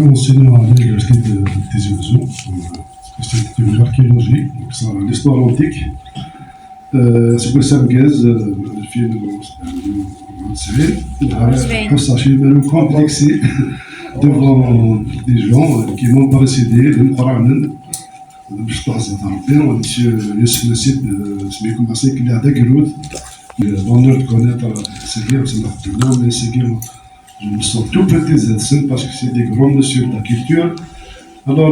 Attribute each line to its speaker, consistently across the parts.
Speaker 1: enseigné à l'université de Tizi Ouzou, spécialité de l'archéologie, donc c'est l'histoire antique. C'est pour ça que le film c'est un complexé devant des gens qui m'ont précédé, de Mouranen, باش تعزز ربي يوسف نسيت سميكم عساك اللي هذاك الروت l'honneur de connaître Seguir, c'est maintenant, mais Seguir, je me sens tout petit Zetsen parce que c'est des grands monsieur de la culture. Alors,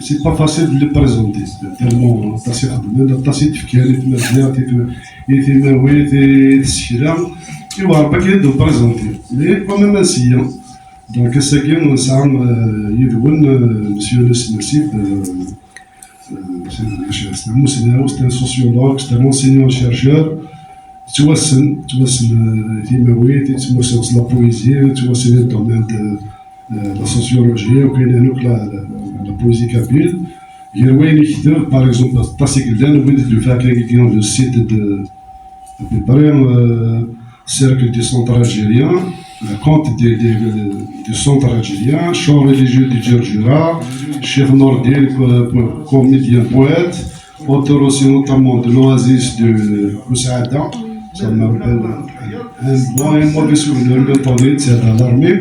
Speaker 1: c'est pas facile de le présenter, tellement Tassi Khadmen, Tassi Tfkani, Tmazia, Timawi, Tshira, il va pas qu'il de présenter. Mais quand même ainsi, donc Seguir, Sam Yidwoun, monsieur le Sinosif, c'est un sociologue, c'est un enseignant-chercheur. Tu vois, c'est la poésie, tu vois, c'est le domaine de la sociologie, la poésie kabyle. Il y a par exemple, le site de préparer un cercle du centre algérien, le conte du centre algérien, chant religieux du Djerjura, chef nordique, comédien poète, auteur aussi notamment de l'Oasis de Koussaada. Ça me rappelle un bon et mauvais souvenir de Tawhid, c'est dans l'armée.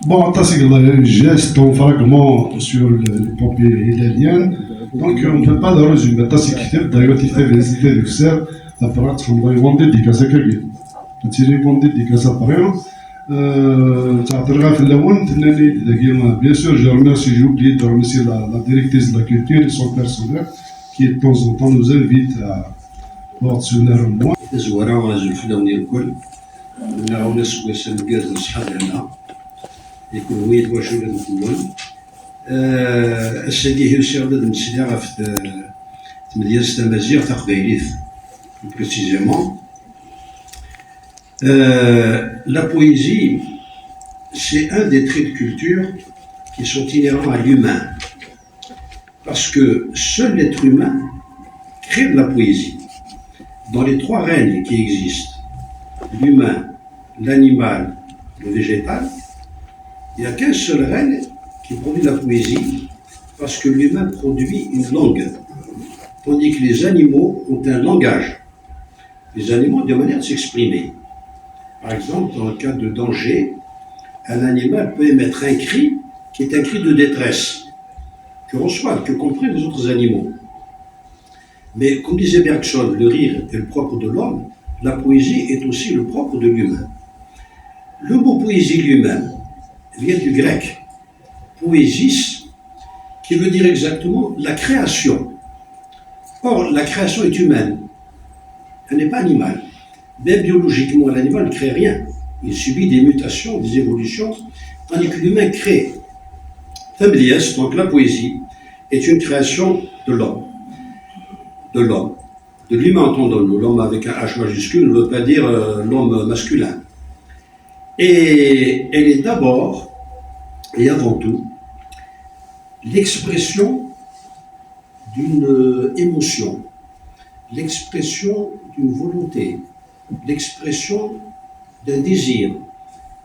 Speaker 1: Bon, c'est un geste, un fragment sur l'épopée hilalienne. Donc, on ne peut pas le résumer. D'ailleurs, il fait visiter l'Uxer. Après, on va y vendre des dédicaces à quelqu'un. Tu vas vendre des dédicaces après. Bien sûr, je remercie, j'ai oublié de remercier la directrice de la culture et son personnel qui de temps en temps nous invite à portionner un mois.
Speaker 2: الزوارة وراجل فلوني الكل لا وناس واسم كاز نصحاب هنا يكون ويد واش ولا نكون السيدي هيوسي ولاد مسيا في مدينة تمازيغ تقبيليت précisément. La poésie, c'est un des traits de culture qui sont inhérents à l'humain. Parce que seul l'être humain crée de la poésie. Dans les trois règnes qui existent, l'humain, l'animal, le végétal, il n'y a qu'un seul règne qui produit la poésie, parce que l'humain produit une langue, tandis que les animaux ont un langage. Les animaux ont des manières de s'exprimer. Par exemple, dans le cas de danger, un animal peut émettre un cri qui est un cri de détresse, que comprennent les autres animaux. Mais comme disait Bergson, le rire est le propre de l'homme, la poésie est aussi le propre de l'humain. Le mot poésie lui-même vient du grec poésis, qui veut dire exactement la création. Or, la création est humaine, elle n'est pas animale. Même biologiquement, l'animal ne crée rien. Il subit des mutations, des évolutions, tandis que l'humain crée. Tabliès, donc la poésie, est une création de l'homme. De l'humain entendons-nous. L'homme avec un H majuscule ne veut pas dire l'homme masculin. Et elle est d'abord et avant tout l'expression d'une émotion, l'expression d'une volonté, l'expression d'un désir,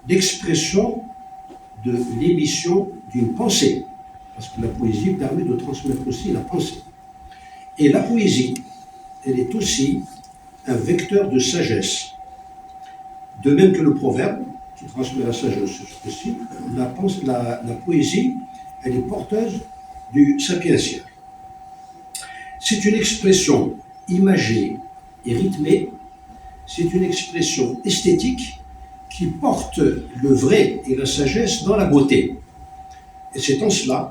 Speaker 2: l'expression de l'émission d'une pensée, parce que la poésie permet de transmettre aussi la pensée. Et la poésie, elle est aussi un vecteur de sagesse. De même que le proverbe, qui transmet la sagesse aussi, la poésie, elle est porteuse du sapientiel. C'est une expression imagée et rythmée, c'est une expression esthétique qui porte le vrai et la sagesse dans la beauté. Et c'est en cela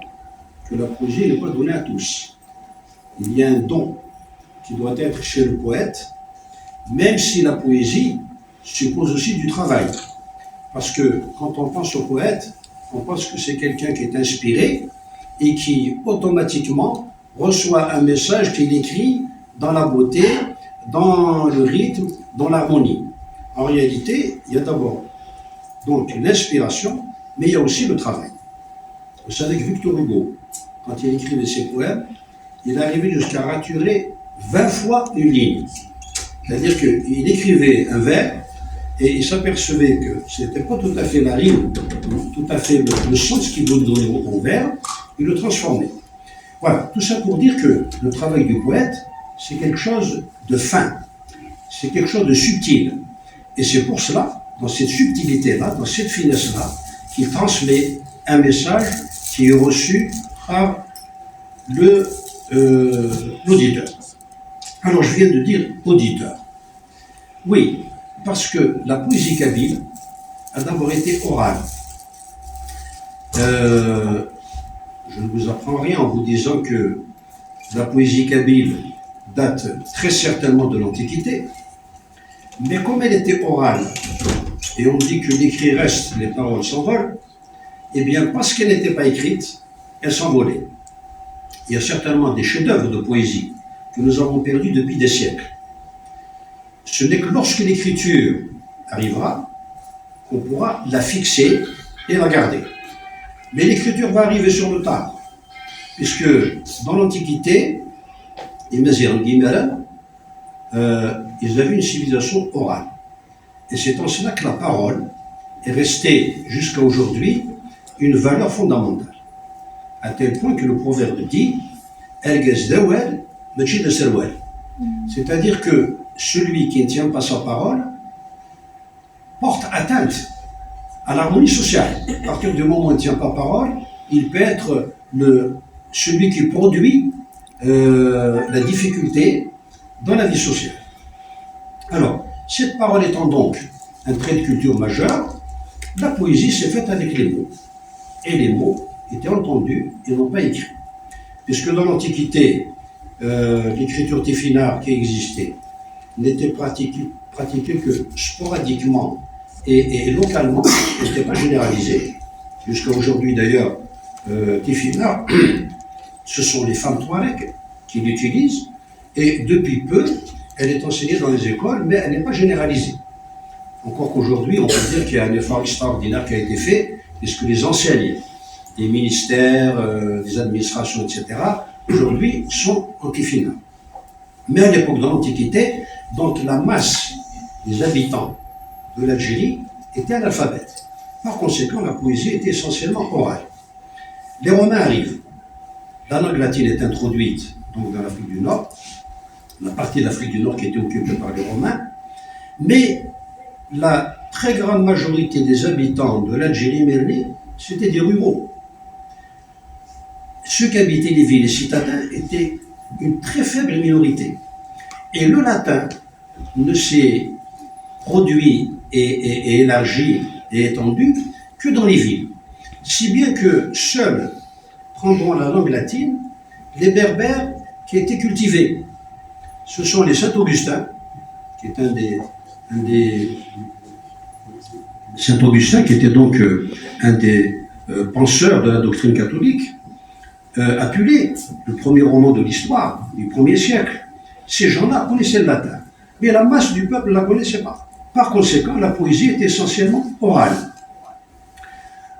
Speaker 2: que la poésie n'est pas donnée à tous. Il y a un don qui doit être chez le poète, même si la poésie suppose aussi du travail. Parce que quand on pense au poète, on pense que c'est quelqu'un qui est inspiré et qui automatiquement reçoit un message qu'il écrit dans la beauté, dans le rythme, dans l'harmonie. En réalité, il y a d'abord donc l'inspiration, mais il y a aussi le travail. Vous savez que Victor Hugo, quand il écrivait ses poèmes, il arrivait jusqu'à raturer 20 fois une ligne. C'est-à-dire qu'il écrivait un vers, et il s'apercevait que ce n'était pas tout à fait la rime, tout à fait le sens qu'il voulait donner au vers, il le transformait. Voilà, tout ça pour dire que le travail du poète, c'est quelque chose de fin, c'est quelque chose de subtil. Et c'est pour cela, dans cette subtilité-là, dans cette finesse-là, qu'il transmet un message qui est reçu par l'auditeur. Alors je viens de dire auditeur. Oui, parce que la poésie kabyle a d'abord été orale. Je ne vous apprends rien en vous disant que la poésie kabyle date très certainement de l'Antiquité, mais comme elle était orale, et on dit que l'écrit reste, les paroles s'envolent, eh bien parce qu'elle n'était pas écrite, elle s'envolait. Il y a certainement des chefs-d'œuvre de poésie que nous avons perdus depuis des siècles. Ce n'est que lorsque l'écriture arrivera qu'on pourra la fixer et la garder. Mais l'écriture va arriver sur le tard, puisque dans l'Antiquité, ils avaient une civilisation orale. Et c'est en cela que la parole est restée jusqu'à aujourd'hui une valeur fondamentale. À tel point que le proverbe dit c'est-à-dire que celui qui ne tient pas sa parole porte atteinte à l'harmonie sociale. À partir du moment où il ne tient pas parole, il peut être celui qui produit la difficulté dans la vie sociale. Alors, cette parole étant donc un trait de culture majeur, la poésie s'est faite avec les mots. Et les mots étaient entendus et non pas écrits. Puisque dans l'Antiquité, l'écriture téphinard qui existait n'était pratiquée que sporadiquement et localement, n'était pas généralisée. Jusqu'à aujourd'hui d'ailleurs, téphinard, ce sont les femmes touareg qui l'utilisent, et depuis peu, elle est enseignée dans les écoles, mais elle n'est pas généralisée. Encore qu'aujourd'hui, on peut dire qu'il y a un effort extraordinaire qui a été fait, puisque les enseignes, les ministères, les administrations, etc., aujourd'hui sont en téphinard. Mais à l'époque de l'Antiquité, donc la masse des habitants de l'Algérie était analphabète. Par conséquent, la poésie était essentiellement orale. Les Romains arrivent. La langue latine est introduite donc dans l'Afrique du Nord, la partie de l'Afrique du Nord qui était occupée par les Romains, mais la très grande majorité des habitants de l'Algérie merlée, c'était des ruraux. Ceux qui habitaient les villes et citadins étaient une très faible minorité. Et le latin ne s'est produit et élargi et étendu que dans les villes. Si bien que seuls prendront la langue latine les berbères qui étaient cultivés. Ce sont les Saint-Augustin, qui est un des Saint-Augustin, qui était donc un des penseurs de la doctrine catholique, appelé le premier roman de l'histoire du 1er siècle. Ces gens-là connaissaient le latin, mais la masse du peuple ne la connaissait pas. Par conséquent, la poésie est essentiellement orale.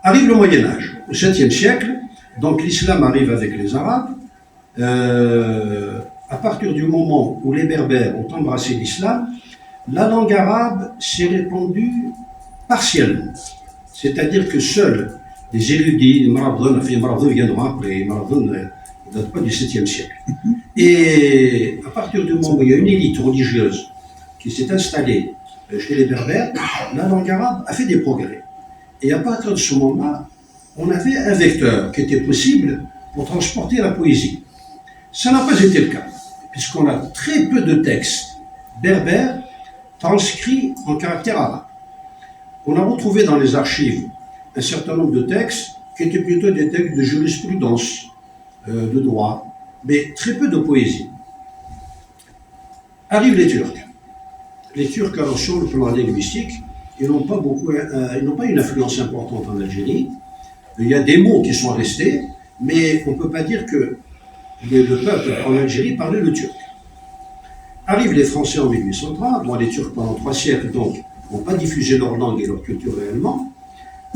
Speaker 2: Arrive le Moyen-Âge, au 7e siècle, donc l'islam arrive avec les Arabes. À partir du moment où les Berbères ont embrassé l'islam, la langue arabe s'est répandue partiellement. C'est-à-dire que seuls les érudits, les Maravdun viendront après, les Maravdun ne datent pas du 7e siècle. Et à partir du moment où il y a une élite religieuse qui s'est installée chez les Berbères, la langue arabe a fait des progrès. Et à partir de ce moment-là, on avait un vecteur qui était possible pour transporter la poésie. Ça n'a pas été le cas, puisqu'on a très peu de textes berbères transcrits en caractère arabe. On a retrouvé dans les archives un certain nombre de textes qui étaient plutôt des textes de jurisprudence, de droit, mais très peu de poésie. Arrivent les Turcs. Les Turcs, alors sur le plan linguistique, ils n'ont pas une influence importante en Algérie. Il y a des mots qui sont restés, mais on ne peut pas dire que le peuple en Algérie parlait le turc. Arrivent les Français en 1830, dont les Turcs pendant 3 siècles donc n'ont pas diffusé leur langue et leur culture réellement.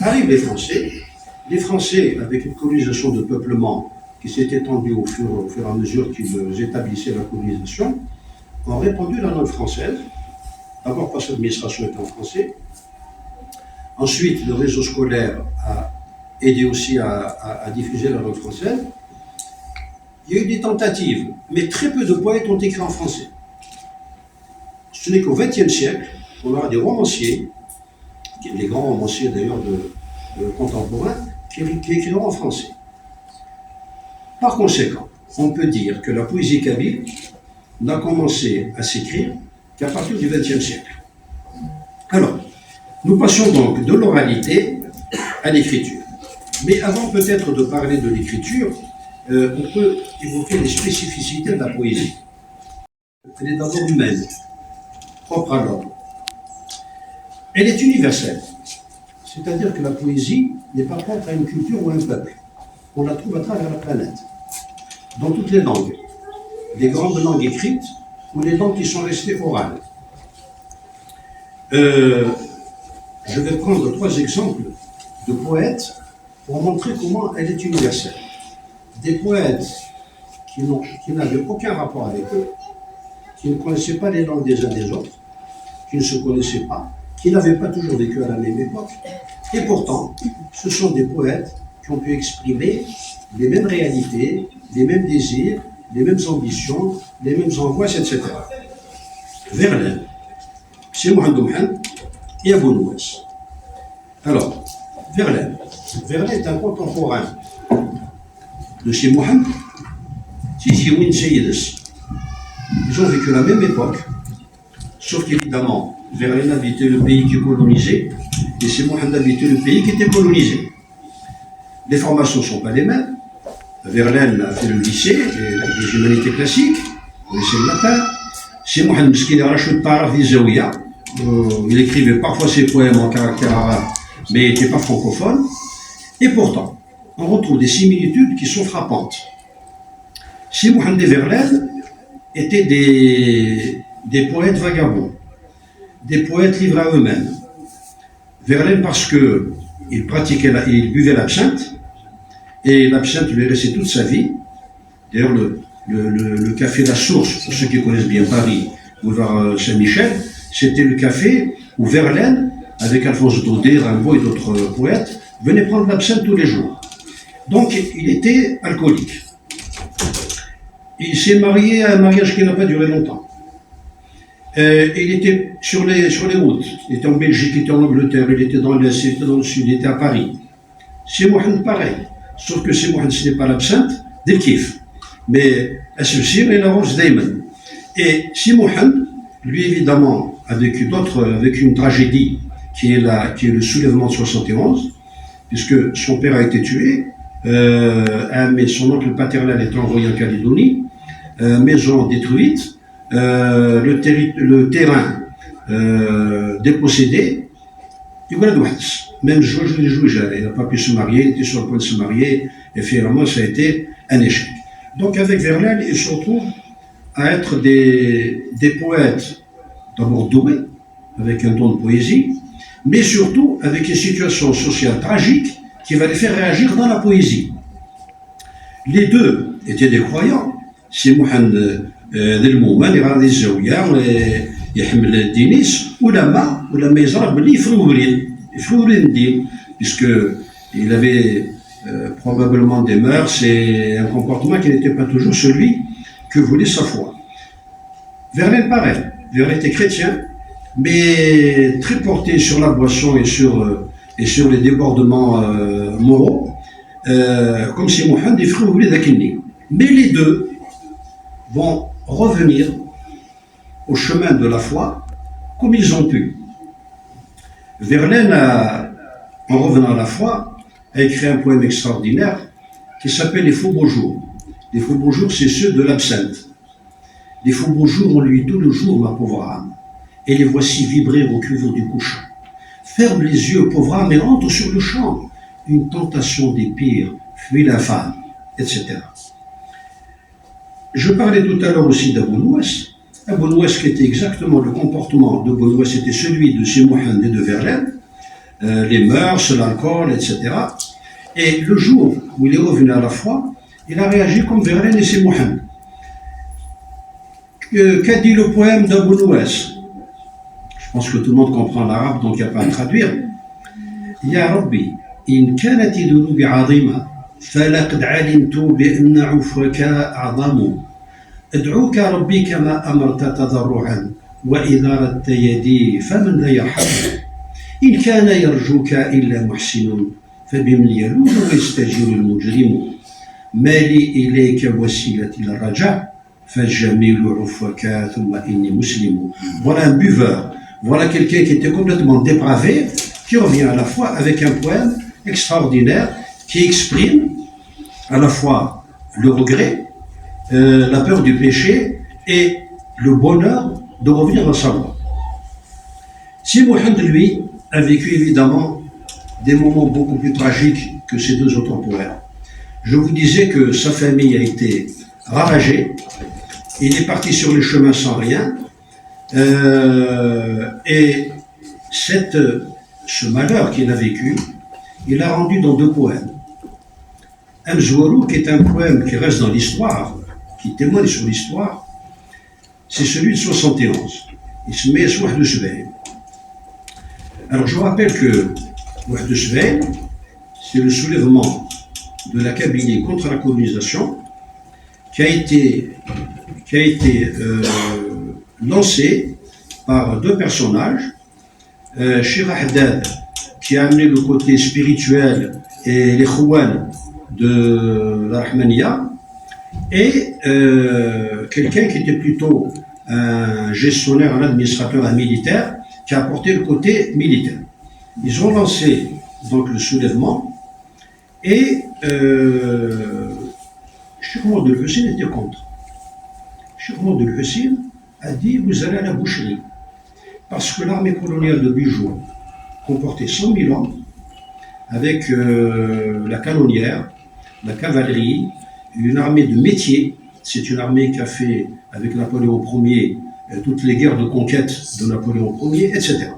Speaker 2: Arrivent les Français avec une colonisation de peuplement qui s'est étendue au fur et à mesure qu'ils établissaient la colonisation, ont répandu la langue française D'abord parce que l'administration est en français. Ensuite, le réseau scolaire a aidé aussi à diffuser la langue française. Il y a eu des tentatives, mais très peu de poètes ont écrit en français. Ce n'est qu'au XXe siècle qu'on aura des romanciers, les grands romanciers d'ailleurs contemporains, qui écriront en français. Par conséquent, on peut dire que la poésie kabyle n'a commencé à s'écrire qu'à partir du XXe siècle. Alors, nous passions donc de l'oralité à l'écriture. Mais avant peut-être de parler de l'écriture, on peut évoquer les spécificités de la poésie. Elle est d'abord humaine, propre à l'homme. Elle est universelle, c'est-à-dire que la poésie n'est pas propre à une culture ou à un peuple. On la trouve à travers la planète, dans toutes les langues, les grandes langues écrites ou les langues qui sont restées orales. Je vais prendre 3 exemples de poètes pour montrer comment elle est universelle. Des poètes qui n'avaient aucun rapport avec eux, qui ne connaissaient pas les langues des uns des autres, qui ne se connaissaient pas, qui n'avaient pas toujours vécu à la même époque. Et pourtant, ce sont des poètes qui ont pu exprimer les mêmes réalités, les mêmes désirs, les mêmes ambitions, les mêmes angoisses, etc. Verlaine, c'est Mohamed Mohamed et Abou Nouès. Alors, Verlaine est un contemporain de chez Mohamed, Sidi Ouin Seyedès. Ils ont vécu la même époque, sauf qu'évidemment, Verlaine habitait le pays qui colonisait, et c'est Mohamed habitait le pays qui était colonisé. Les formations ne sont pas les mêmes. Verlaine a fait le lycée, les humanités classiques, le lycée de latin. C'est Mohamed Meskine Rachid Taraf Zaouia. Il écrivait parfois ses poèmes en caractère arabe, mais il n'était pas francophone. Et pourtant, on retrouve des similitudes qui sont frappantes. Si Mohamed et Verlaine étaient des poètes vagabonds, des poètes livrés à eux-mêmes. Verlaine parce qu'il buvait l'absinthe, et l'absinthe lui est resté toute sa vie. D'ailleurs, le café La Source, pour ceux qui connaissent bien Paris, boulevard Saint-Michel, c'était le café où Verlaine, avec Alphonse Daudet, Rimbaud et d'autres poètes, venait prendre l'absinthe tous les jours. Donc, il était alcoolique. Il s'est marié à un mariage qui n'a pas duré longtemps. Il était sur les routes. Il était en Belgique, il était en Angleterre, il était dans l'Est, il était dans le Sud, il était à Paris. C'est Mohamed pareil. Sauf que c'est Mohamed, ce n'est pas l'absinthe, des kiff. Mais Asbsir et la Rose Dayman. Et si Mohamed, lui évidemment, a vécu une tragédie qui est le soulèvement de 71, puisque son père a été tué, mais son oncle paternel est envoyé en Calédonie, maison détruite, le terrain dépossédé, et voilà d'où même il n'a pas pu se marier, il était sur le point de se marier, et finalement ça a été un échec. Donc avec Verlaine, il se retrouve à être des poètes d'abord doués, avec un don de poésie, mais surtout avec une situation sociale tragique qui va les faire réagir dans la poésie. Les deux étaient des croyants. C'est Mohamed Delmouman, il a des zaouia, يحمل الدينيس ولما يزرع باللي يفرورين الدين, puisqu'il avait probablement des mœurs et un comportement qui n'était pas toujours celui que voulait sa foi. Verlaine pareil, Verlaine était chrétien, mais très porté sur la boisson et sur les débordements moraux, comme si Mohamed et frère voulaient d'acquérir. Mais les deux vont revenir au chemin de la foi comme ils ont pu. Verlaine, en revenant à la foi, a écrit un poème extraordinaire qui s'appelle Les Faux Beaux Jours. Les Faux Beaux Jours, c'est ceux de l'absinthe. Les faux beaux jours ont lui tout le jour, ma pauvre âme, et les voici vibrer au cuivre du couchant. Ferme les yeux, pauvre âme, et entre sur le champ. Une tentation des pires, fuis l'infâme, etc. Je parlais tout à l'heure aussi d'Abou Nouès. Abou Nouès, qui était exactement le comportement d'Abou Nouès, c'était celui de Sidi Mohamed et de Verlaine, les mœurs, l'alcool, etc. Et le jour où il est revenu à la foi, il a réagi comme Verlaine et Sidi Mohamed. Qu'a dit le poème d'Abou Nouès? pense que tout le monde comprend l'arabe, donc il n'y a pas à traduire. Ya Rabbi, in kanati dhunubi azima, falaqad alimtu bi anna ufwaka a'zamu. أدعوك ربي كما أمرت تضرعا وإذا ردت يدي فمن لا يرحم إن كان يرجوك إلا محسن فبمن يلوذ ويستجير المجرم ما لي إليك وسيلة الرجاء فالجميل عفوك ثم إني مسلم. Voilà un buveur, voilà quelqu'un qui était complètement dépravé, qui revient à la fois avec un poème extraordinaire qui exprime à la fois le regret, la peur du péché et le bonheur de revenir dans sa voie. Si Mohamed, lui, a vécu évidemment des moments beaucoup plus tragiques que ces deux autres poètes. Je vous disais que sa famille a été ravagée, il est parti sur le chemin sans rien, et ce malheur qu'il a vécu, il l'a rendu dans deux poèmes. Un Zouarou, qui est un poème qui reste dans l'histoire, qui témoigne sur l'histoire, c'est celui de 71. Il se met à Ouahd Sbeil. Alors je vous rappelle que Ouahd Sbeil, c'est le soulèvement de la Kabylie contre la colonisation qui a été lancé par deux personnages, Chir Haddad, qui a amené le côté spirituel et les khouans de la Rahmaniya, et quelqu'un qui était plutôt un gestionnaire, un administrateur, un militaire, qui a apporté le côté militaire. Ils ont lancé donc le soulèvement, et Cheikh Mohamed El Hussein était contre. Cheikh Mohamed El Hussein a dit: vous allez à la boucherie, parce que l'armée coloniale de Bijou comportait 100 000 hommes, avec la canonnière, la cavalerie, une armée de métier. C'est une armée qui a fait, avec Napoléon Ier, toutes les guerres de conquête de Napoléon Ier, etc.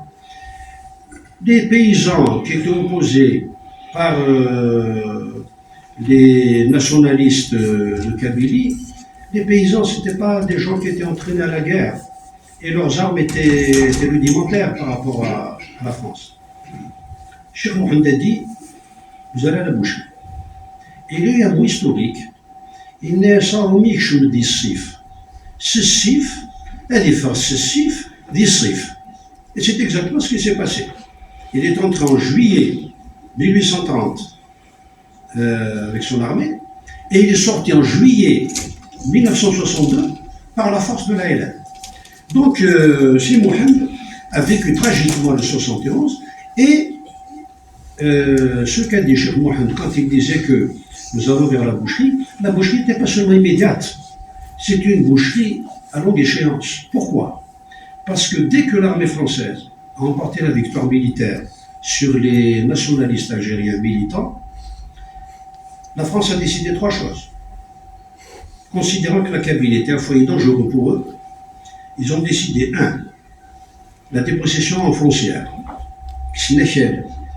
Speaker 2: Des paysans qui étaient opposés par les nationalistes de Kabylie. Les paysans, ce n'étaient pas des gens qui étaient entraînés à la guerre, et leurs armes étaient rudimentaires par rapport à la France. Cheikh Mohamed a dit: vous allez à la boucherie. Il y a eu un mot historique. Il n'est sans remis que je me dis sif. Ce sif, elle est faire ce sif, dit sif. Et c'est exactement ce qui s'est passé. Il est entré en juillet 1830 avec son armée, et il est sorti en juillet 1962 par la force de la LN. Donc, si Mohamed a vécu tragiquement le 71, et ce qu'a dit Cheikh Mohamed quand il disait que nous allons vers la boucherie n'était pas seulement immédiate, c'est une boucherie à longue échéance. Pourquoi? Parce que dès que l'armée française a remporté la victoire militaire sur les nationalistes algériens militants, la France a décidé trois choses. Considérant que la Kabylie était un foyer dangereux pour eux, ils ont décidé, 1, la dépossession en frontière.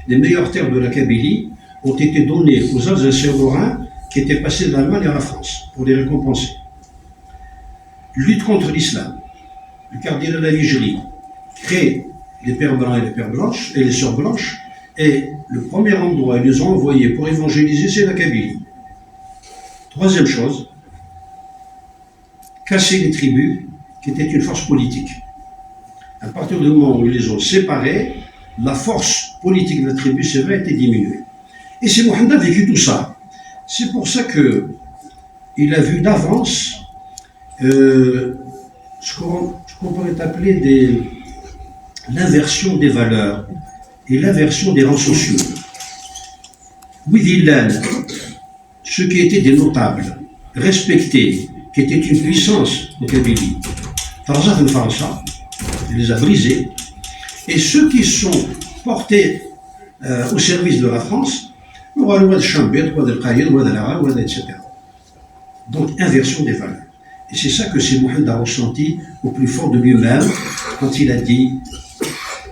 Speaker 2: Les meilleures terres de la Kabylie ont été données aux Alsaciens-Lorrains qui étaient passés de l'Allemagne à la France pour les récompenser. Lutte contre l'islam. Le cardinal Aligéry crée les pères blancs et les pères blanches et les sœurs blanches, et le premier endroit où ils les ont envoyés pour évangéliser, c'est la Kabylie. Troisième chose, casser les tribus qui étaient une force politique. À partir du moment où ils les ont séparés, la force politique de la tribu, c'est vrai, a été diminuée. Et c'est Mohamed a vécu tout ça. C'est pour ça qu'il a vu d'avance ce qu'on pourrait appeler l'inversion des valeurs et l'inversion des rangs sociaux. Ouidillan, ceux qui étaient des notables, respectés, qui étaient une puissance en Kabylie, Tarzan de Farsa, il les a brisés, et ceux qui sont portés au service de la France, le roi de Chambet, le roi de Qaïd, le roi de l'Ara, le roi de etc. Donc, inversion des valeurs. Et c'est ça que c'est Mohamed a ressenti au plus fort de lui-même quand il a dit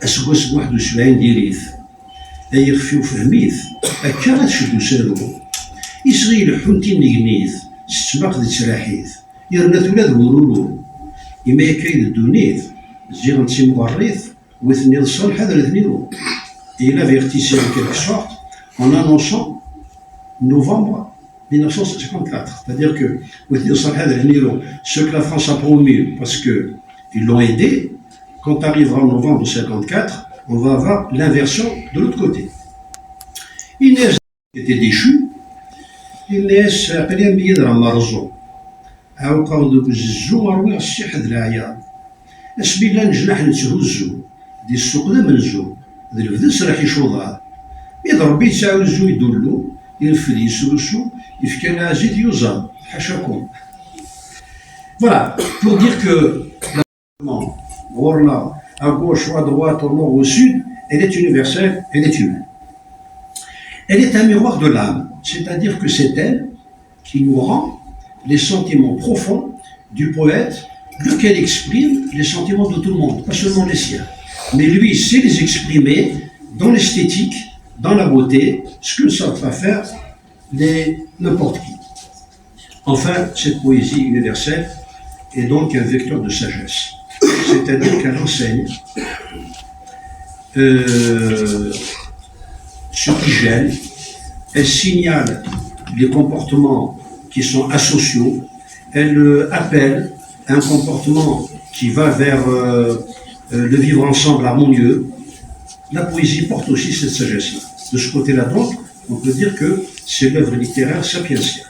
Speaker 2: Asgos Ouahd Sbeil dirith, ayirfiu fahmith, akarat sheddu salo, Israël huntin nignith, smak di tsalahith, yerna tulad wurulu, ima yakayd dunith, زيغنتي مغريث Et il avertissait en quelque sorte en annonçant novembre 1954. C'est-à-dire que ce que la France a promu, parce qu'ils l'ont aidé, quand arrivera en novembre 1954, on va avoir l'inversion de l'autre côté. Inès était déchu, Inès appelait un billet de la marzo. عاوقاو دوك الزو مروي الشي حد العيار اسبيلا نجنح نتهزو دي السوق ذا منزو ذي الفدس راح يشوضها يضرب يتساوي الزو يدلو ينفذ يسلسو يفكر زيت يوزا حاشاكم. Voilà, pour dire que la à gauche ou à droite, au nord ou au sud, elle est universelle, elle est humaine. Elle est un miroir de l'âme, c'est-à-dire que c'est elle qui nous rend les sentiments profonds du poète, lequel exprime les sentiments de tout le monde, pas seulement les siens. Mais lui sait les exprimer dans l'esthétique, dans la beauté, ce que ne savent pas faire n'importe qui. Enfin, cette poésie universelle est donc un vecteur de sagesse, c'est-à-dire qu'elle enseigne ce qui gêne, elle signale les comportements qui sont asociaux, elle appelle un comportement qui va vers le vivre ensemble harmonieux. La poésie porte aussi cette sagesse-là. De ce côté-là donc, on peut dire que c'est l'œuvre littéraire sapientielle.